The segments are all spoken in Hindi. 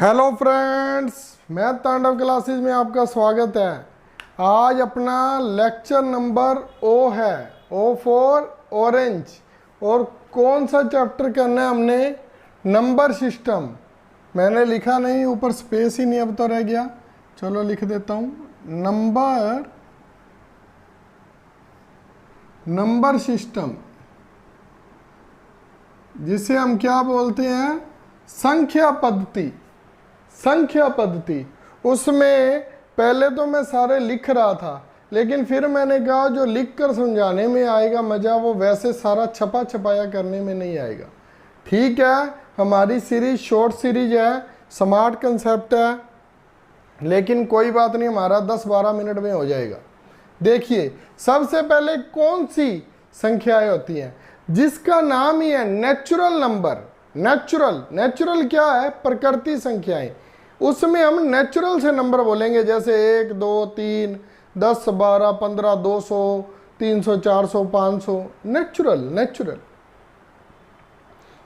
हेलो फ्रेंड्स, मैं तांडव क्लासेस में आपका स्वागत है। आज अपना लेक्चर नंबर ओ है, ओ फॉर ऑरेंज। और कौन सा चैप्टर करना है हमने? Number system. मैंने लिखा नहीं, ऊपर स्पेस ही नहीं अब तो रह गया। चलो लिख देता हूँ, नंबर सिस्टम, जिसे हम क्या बोलते हैं? संख्या पद्धति। संख्या पद्धति उसमें पहले तो मैं सारे लिख रहा था, लेकिन फिर मैंने कहा जो लिख कर समझाने में आएगा मज़ा, वो वैसे सारा छपा छपाया करने में नहीं आएगा। ठीक है, हमारी सीरीज शॉर्ट सीरीज है, स्मार्ट कंसेप्ट है, लेकिन कोई बात नहीं, हमारा 10-12 मिनट में हो जाएगा। देखिए, सबसे पहले कौन सी संख्याएं होती हैं जिसका नाम ही है नेचुरल नंबर। नेचुरल क्या है? प्रकृति संख्याएं। उसमें हम नेचुरल से नंबर बोलेंगे, जैसे 1, 2, 3, 10, 12, 15, 200, 300, 400, 500। नेचुरल।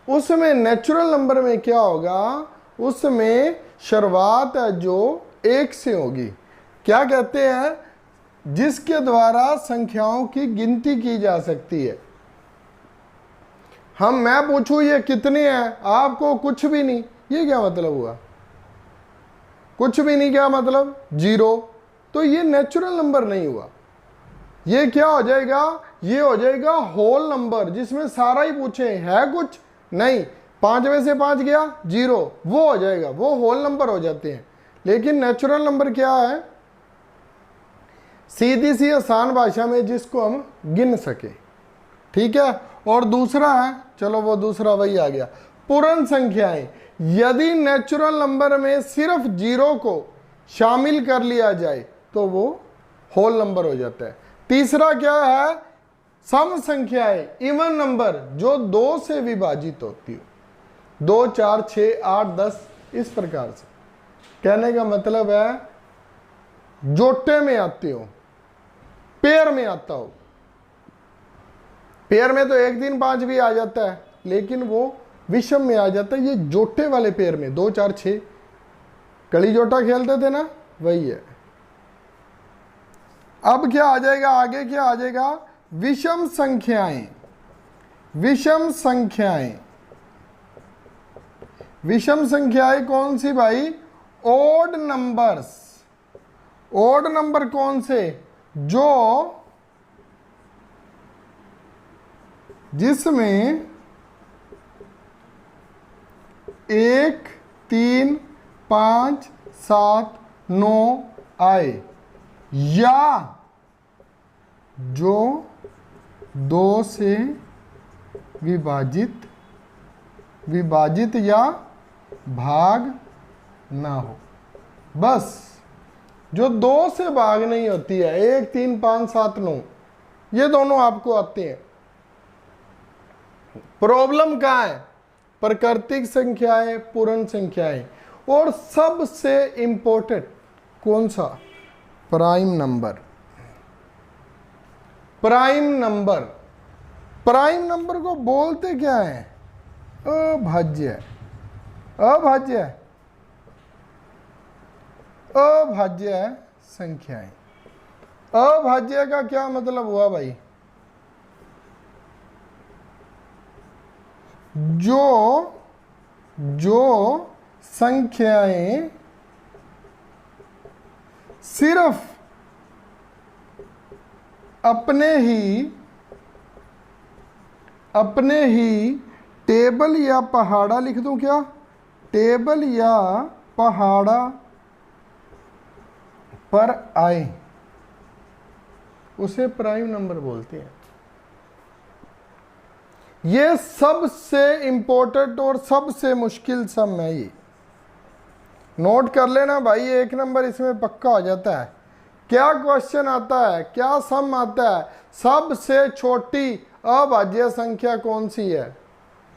उसमें नेचुरल नंबर में क्या होगा? उसमें शुरुआत है जो 1 से होगी। क्या कहते हैं? जिसके द्वारा संख्याओं की गिनती की जा सकती है। मैं पूछूं ये कितने हैं, आपको कुछ भी नहीं, ये क्या मतलब हुआ? कुछ भी नहीं, क्या मतलब? 0। तो ये नेचुरल नंबर नहीं हुआ। ये क्या हो जाएगा? ये हो जाएगा होल नंबर, जिसमें सारा ही पूछे है कुछ नहीं। 5 में से 5 गया 0, वो हो जाएगा, वो होल नंबर हो जाते हैं। लेकिन नेचुरल नंबर क्या है? सीधी सी आसान भाषा में जिसको हम गिन सके। ठीक है। और दूसरा है, चलो वो दूसरा वही आ गया, पूर्ण संख्याएं। यदि नेचुरल नंबर में सिर्फ 0 को शामिल कर लिया जाए तो वो होल नंबर हो जाता है। तीसरा क्या है? सम संख्याएं, इवन नंबर, जो 2 से विभाजित होती हो। 2, 4, 6, 8, 10, इस प्रकार से। कहने का मतलब है जोटे में आते हो, पेयर में आता हो। पेयर में तो 1, 3, 5 भी आ जाता है, लेकिन वो विषम में आ जाता है। ये जोटे वाले पेयर में 2, 4, 6 कड़ी जोटा खेलते थे ना, वही है। अब क्या आ जाएगा? आगे क्या आ जाएगा? विषम संख्याएं। विषम संख्याएं कौन सी भाई? Odd numbers. ओड नंबर कौन से? जो जिसमें 1, 3, 5, 7, 9 आए, या जो 2 से विभाजित या भाग ना हो। बस जो 2 से भाग नहीं होती है, 1, 3, 5, 7, 9, ये दोनों आपको आते हैं। प्रॉब्लम कहाँ है? प्राकृतिक संख्याएं, पूर्ण संख्याएं, और सबसे इंपॉर्टेंट कौन सा? Prime number. प्राइम नंबर को बोलते क्या है? अभाज्य संख्याएं। अभाज्य का क्या मतलब हुआ भाई? जो संख्याएं सिर्फ अपने ही टेबल या पहाड़ा, लिख दूं क्या? टेबल या पहाड़ा पर आए, उसे प्राइम नंबर बोलते हैं। ये सबसे इंपॉर्टेंट और सबसे मुश्किल सम है। ये नोट कर लेना भाई, 1 नंबर इसमें पक्का हो जाता है। क्या क्वेश्चन आता है, क्या सम आता है? सबसे छोटी अभाज्य संख्या कौन सी है?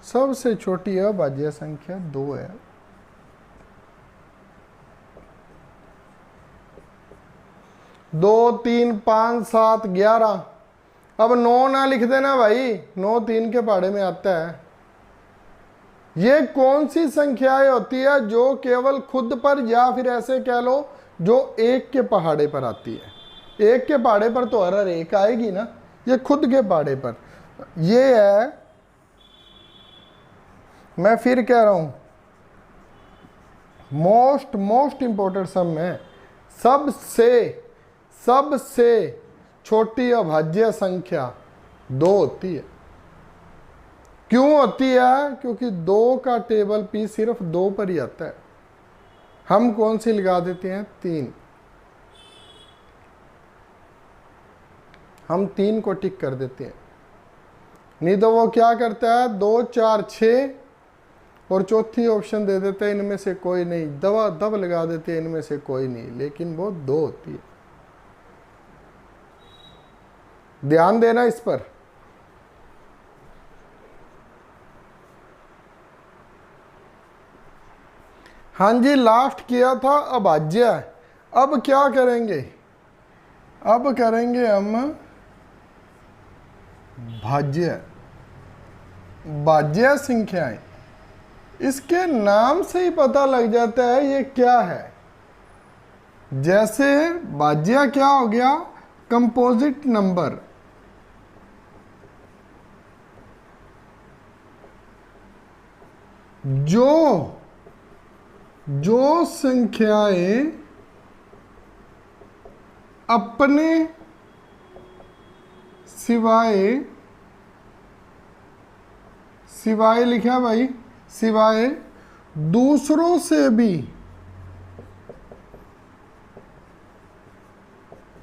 सबसे छोटी अभाज्य संख्या 2 है। दो, 3, 5, 7, 11। अब 9 ना लिख देना भाई, 9 3 के पहाड़े में आता है। ये कौन सी संख्याएं होती है जो केवल खुद पर या फिर ऐसे कह लो जो एक के पहाड़े पर आती है। एक के पहाड़े पर तो हर एक आएगी ना, ये खुद के पहाड़े पर। ये है, मैं फिर कह रहा हूं, मोस्ट इंपॉर्टेंट सम है। सबसे छोटी अभाज्य संख्या 2 होती है। क्यों होती है? क्योंकि 2 का टेबल पी सिर्फ 2 पर ही आता है। हम कौन सी लगा देते हैं? 3। हम 3 को टिक कर देते हैं। नहीं तो वो क्या करता है, 2 4 6 और चौथी ऑप्शन दे देते हैं इनमें से कोई नहीं, दवा दब लगा देते हैं इनमें से कोई नहीं, लेकिन वो 2 होती है। ध्यान देना इस पर। हाँ जी, लास्ट किया था अभाज्य। अब क्या करेंगे? अब करेंगे हम भाज्य, भाज्य संख्याएं। इसके नाम से ही पता लग जाता है ये क्या है। जैसे भाज्य क्या हो गया? Composite number. जो संख्याएं अपने सिवाय लिखा भाई, सिवाय दूसरों से भी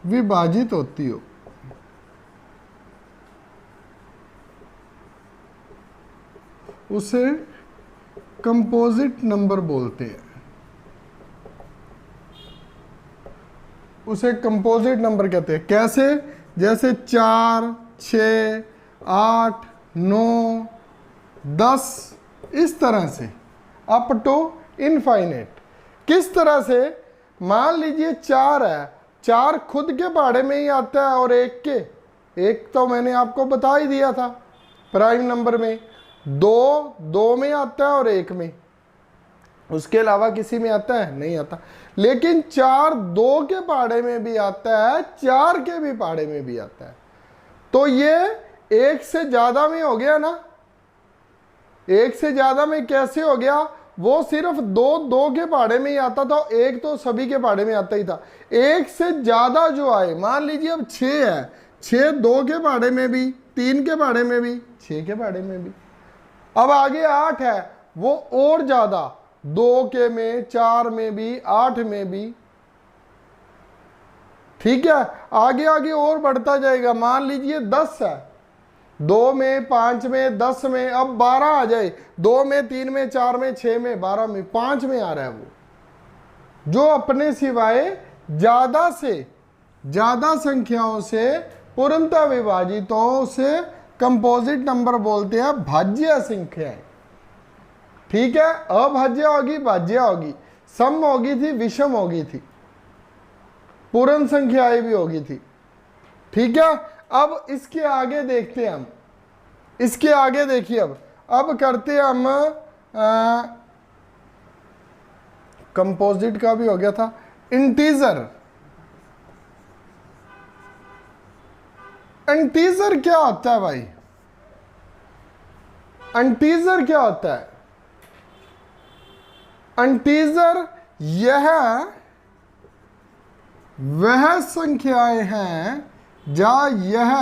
विभाजित होती हो, उसे कंपोजिट नंबर बोलते हैं। उसे कंपोजिट नंबर कहते हैं। कैसे? जैसे 4 6 8 9 10, इस तरह से अप टू इनफाइनेट। किस तरह से? मान लीजिए 4 है, 4 खुद के पहाड़े में ही आता है और एक तो मैंने आपको बता ही दिया था प्राइम नंबर में। 2 में आता है और 1 में, उसके अलावा किसी में आता है? नहीं आता। लेकिन 4 2 के पहाड़े में भी आता है, 4 के भी पहाड़े में भी आता है। तो ये 1 से ज्यादा में हो गया ना। 1 से ज्यादा में कैसे हो गया? वो सिर्फ 2 के पहाड़े में ही आता था, 1 तो सभी के पहाड़े में आता ही था। 1 से ज्यादा जो आए, मान लीजिए अब 6 है, 6 2 के पहाड़े में भी, 3 के पहाड़े में भी, 6 के पहाड़े में भी। अब आगे 8 है, वो और ज्यादा, 2 के में, 4 में भी, 8 में भी। ठीक है, आगे आगे और बढ़ता जाएगा। मान लीजिए 10 है, 2 में, 5 में, 10 में, अब 12 आ जाए, 2 में, 3 में, 4 में, 6 में, 12 में, 5 में आ रहा है वो जो अपने सिवाय ज्यादा से ज्यादा संख्याओं से पूर्णतः विभाजित हो, उसे कंपोजिट नंबर बोलते हैं, भाज्य संख्याएं। ठीक है, अभाज्य होगी, भाज्य होगी, सम होगी थी, विषम होगी थी, पूर्ण संख्याएं भी होगी थी। ठीक है, अब इसके आगे देखते हैं हम, इसके आगे देखिए। अब करते हैं हम कंपोजिट का भी हो गया था, इंटीजर। इंटीजर क्या होता है भाई? इंटीजर क्या होता है? इंटीजर यह वह संख्याएं हैं, या यह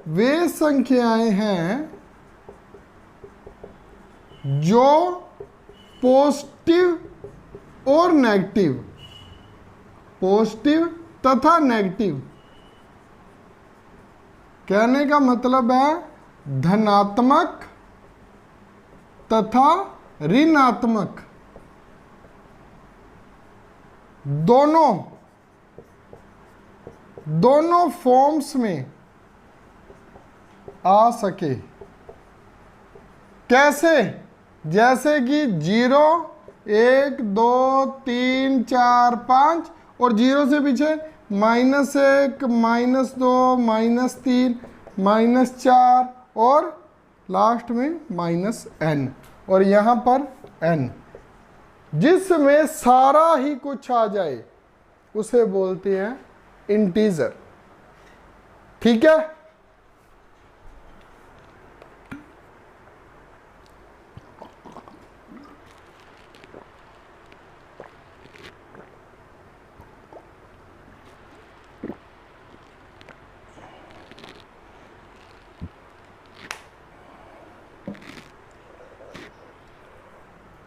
वे संख्याएं हैं जो पॉजिटिव और नेगेटिव, पॉजिटिव तथा नेगेटिव, कहने का मतलब है धनात्मक तथा ऋणात्मक दोनों फॉर्म्स में आ सके। कैसे? जैसे कि 0 1 2 3 4 5 और 0 से पीछे -1 -2 -3 -4 और लास्ट में -n। और यहां पर n, जिसमें सारा ही कुछ आ जाए उसे बोलते हैं इंटीजर। ठीक है,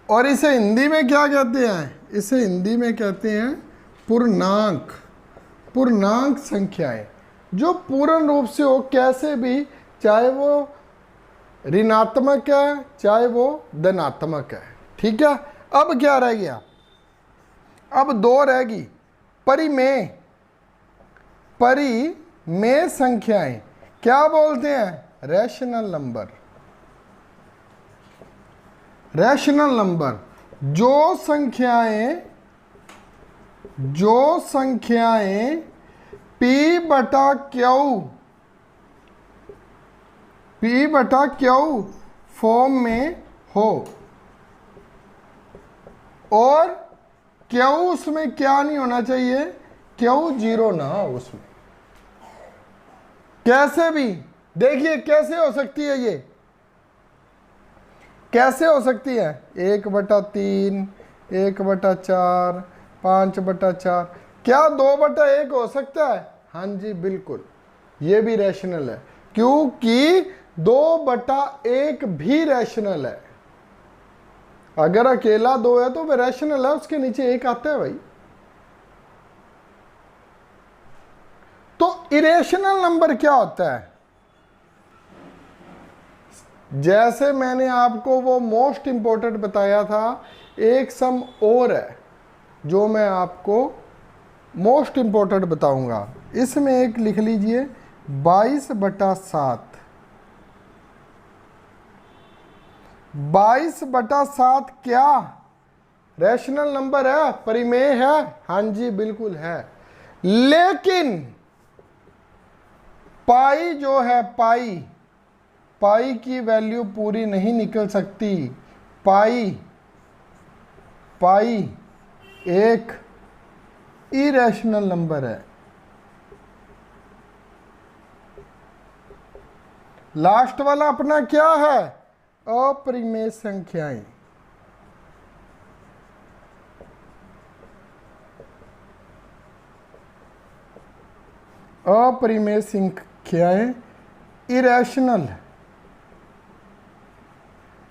और इसे हिंदी में क्या कहते हैं? इसे हिंदी में कहते हैं पूर्णांक। पूर्णांक संख्याएं जो पूर्ण रूप से हो, कैसे भी, चाहे वो ऋणात्मक है चाहे वो धनात्मक है। ठीक है, अब क्या रह गया? अब दो रहेगी, परिमेय। परिमेय संख्याएं क्या बोलते हैं? Rational number. रैशनल नंबर जो संख्याएं P बटा Q फॉर्म में हो और Q उसमें क्या नहीं होना चाहिए? Q जीरो ना हो उसमें। कैसे भी देखिए, कैसे हो सकती है ये? कैसे हो सकती है? 1/3, 1/4, 5/4, क्या 2/1 हो सकता है? हाँ जी बिल्कुल, ये भी रैशनल है, क्योंकि 2/1 भी रैशनल है। अगर अकेला 2 है तो वह रैशनल है, उसके नीचे 1 आता है भाई। तो इरेशनल नंबर क्या होता है? जैसे मैंने आपको वो मोस्ट इंपॉर्टेंट बताया था, एक सम और है जो मैं आपको मोस्ट इंपॉर्टेंट बताऊंगा। इसमें एक लिख लीजिए 22/7। 22/7 क्या रैशनल नंबर है? परिमेय है? हाँ जी बिल्कुल है। लेकिन पाई जो है, पाई की वैल्यू पूरी नहीं निकल सकती। पाई एक इरेशनल नंबर है। लास्ट वाला अपना क्या है? अपरिमेय संख्याएं। अपरिमेय संख्याएं इरेशनल।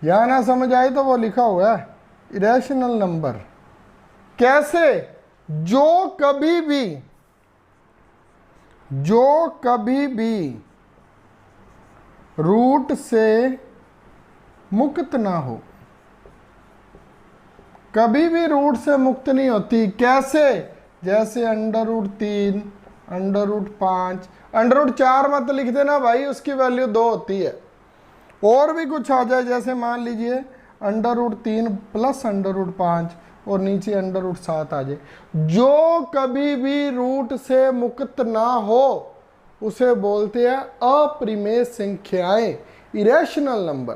यहां ना समझ आए तो वो लिखा हुआ है इरेशनल नंबर। कैसे? जो कभी भी रूट से मुक्त ना हो। कभी भी रूट से मुक्त नहीं होती। कैसे? जैसे √3, √5, √4 मत लिख देना भाई, उसकी वैल्यू 2 होती है। और भी कुछ आ जाए, जैसे मान लीजिए √3 प्लस √5 और नीचे √7 आ जाए। जो कभी भी रूट से मुक्त ना हो उसे बोलते हैं अपरिमेय संख्याएं, इरेशनल नंबर।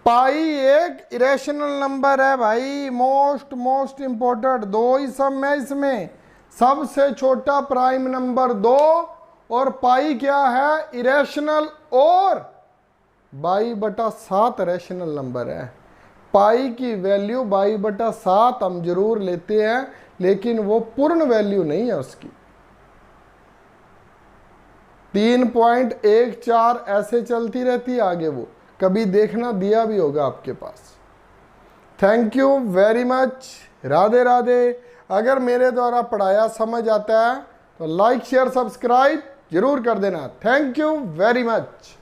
पाई एक इरेशनल नंबर है भाई, मोस्ट इंपॉर्टेंट। 2 ही सम है इसमें, सबसे छोटा प्राइम नंबर 2 और पाई क्या है? इरेशनल। और 22/7 रैशनल नंबर है। पाई की वैल्यू 22/7 हम जरूर लेते हैं, लेकिन वो पूर्ण वैल्यू नहीं है उसकी। 3.14 ऐसे चलती रहती है आगे, वो कभी देखना दिया भी होगा आपके पास। Thank you very much. Radhe Radhe. अगर मेरे द्वारा पढ़ाया समझ आता है तो लाइक शेयर सब्सक्राइब जरूर कर देना। Thank you very much.